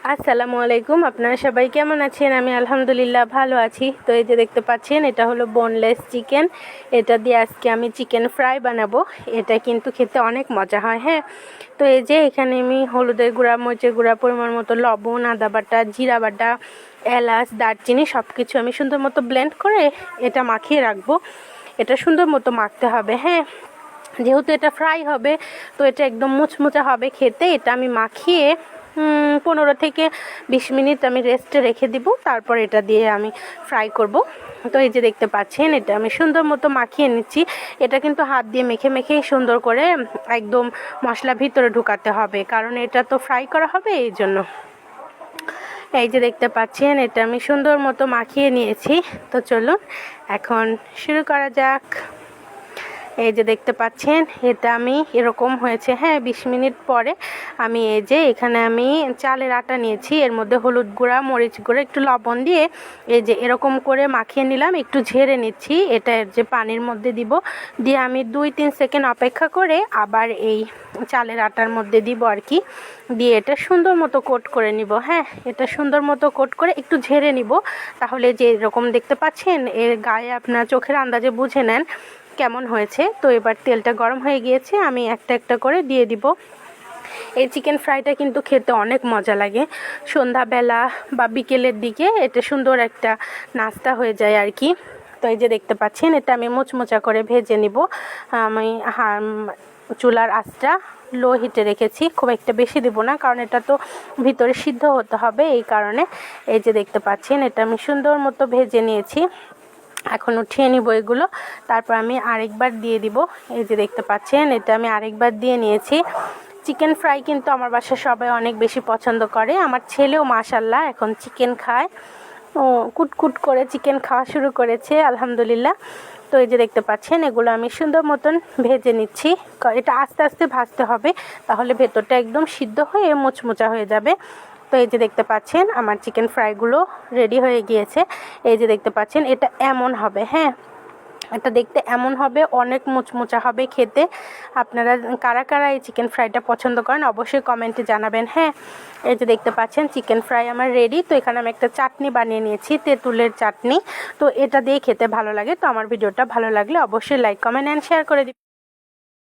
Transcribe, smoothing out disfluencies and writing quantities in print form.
আসসালামু আলাইকুম, আপনারা সবাই কেমন আছেন? আমি আলহামদুলিল্লাহ ভালো আছি। তো এই যে দেখতে পাচ্ছেন, এটা হলো বোনলেস চিকেন। এটা দিয়ে আজকে আমি চিকেন ফ্রাই বানাবো। এটা কিন্তু খেতে অনেক মজা হয়। হ্যাঁ, তো এই যে এখানে আমি হলুদের গুঁড়া, মরিচের গুঁড়া, পরিমাণ মতো লবণ, আদা বাটা, জিরা বাটা, এলাচ, দারচিনি সব কিছু আমি সুন্দর মতো ব্লেন্ড করে এটা মাখিয়ে রাখবো। এটা সুন্দর মতো মাখতে হবে। হ্যাঁ, যেহেতু এটা ফ্রাই হবে, তো এটা একদম মুচমুচা হবে খেতে। এটা আমি মাখিয়ে 15 থেকে 20 মিনিট আমি রেস্টে রেখে দিব। তারপর এটা দিয়ে আমি ফ্রাই করব। তো এই যে দেখতে পাচ্ছেন, এটা আমি সুন্দর মতো মাখিয়ে নিচ্ছি। এটা কিন্তু হাত দিয়ে মেখে মেখে সুন্দর করে একদম মশলা ভিতরে ঢুকাতে হবে, কারণ এটা তো ফ্রাই করা হবে, এই জন্য। এই যে দেখতে পাচ্ছেন, এটা আমি সুন্দর মতো মাখিয়ে নিয়েছি। তো চলুন এখন শুরু করা যাক। এই যে দেখতে পাচ্ছেন, এটা আমি এরকম হয়েছে। হ্যাঁ, 20 মিনিট পরে আমি এই যে এখানে আমি চালের আটা নিয়েছি, এর মধ্যে হলুদ গুঁড়া, মরিচ গুঁড়া, একটু লবণ দিয়ে এই যে এরকম করে মাখিয়ে নিলাম। একটু ঝেড়ে নিচ্ছি, এটা যে পানির মধ্যে দিব, দিয়ে আমি 2-3 সেকেন্ড অপেক্ষা করে আবার এই চালের আটার মধ্যে দিব আর কি, দিয়ে এটা সুন্দর মতো কোট করে নিব। হ্যাঁ, এটা সুন্দর মতো কোট করে একটু ঝেড়ে নিব, তাহলে যে এরকম দেখতে পাচ্ছেন এর গায়ে আপনার চোখের আন্দাজে বুঝে নেন কেমন হয়েছে। তো এবার তেলটা গরম হয়ে গিয়েছে, আমি একটা একটা করে দিয়ে দিব। এই চিকেন ফ্রাইটা কিন্তু খেতে অনেক মজা লাগে। সন্ধ্যাবেলা বা বিকেলের দিকে এটা সুন্দর একটা নাস্তা হয়ে যায় আর কি। তো এই যে দেখতে পাচ্ছেন, এটা আমি মুচমুচা করে ভেজে নিব। আমি চুলার আঁচটা লো হিটে রেখেছি, খুব একটা বেশি দেব না, কারণ এটা তো ভিতরে সিদ্ধ হতে হবে, এই কারণে। এই যে দেখতে পাচ্ছেন, এটা আমি সুন্দর মতো ভেজে নিয়েছি। এখন উঠিয়ে নিব এগুলো, তারপর আমি আরেকবার দিয়ে দিব। এই যে দেখতে পাচ্ছেন, এটা আমি আরেকবার দিয়ে নিয়েছি। চিকেন ফ্রাই কিন্তু আমার বাসায় সবাই অনেক বেশি পছন্দ করে। আমার ছেলেও মাশাল্লাহ এখন চিকেন খায়, ও কুটকুট করে চিকেন খাওয়া শুরু করেছে, আলহামদুলিল্লাহ। তো এই যে দেখতে পাচ্ছেন, এগুলো আমি সুন্দর মতন ভেজে নিচ্ছি। এটা আস্তে আস্তে ভাজতে হবে, তাহলে ভেতরটা একদম সিদ্ধ হয়ে মুচমুচা হয়ে যাবে। তো এই যে দেখতে পাচ্ছেন, আমার চিকেন ফ্রাইগুলো রেডি হয়ে গিয়েছে। এই যে দেখতে পাচ্ছেন, এটা এমন হবে। হ্যাঁ, এটা দেখতে এমন হবে, অনেক মুচমুচা হবে খেতে। আপনারা কারা কারা এই চিকেন ফ্রাইটা পছন্দ করেন অবশ্যই কমেন্টে জানাবেন। হ্যাঁ, এই যে দেখতে পাচ্ছেন, চিকেন ফ্রাই আমার রেডি। তো এখানে আমি একটা চাটনি বানিয়ে নিয়েছি, তেঁতুলের চাটনি। তো এটা দিয়ে খেতে ভালো লাগে। তো আমার ভিডিওটা ভালো লাগলে অবশ্যই লাইক, কমেন্ট অ্যান্ড শেয়ার করে দিন।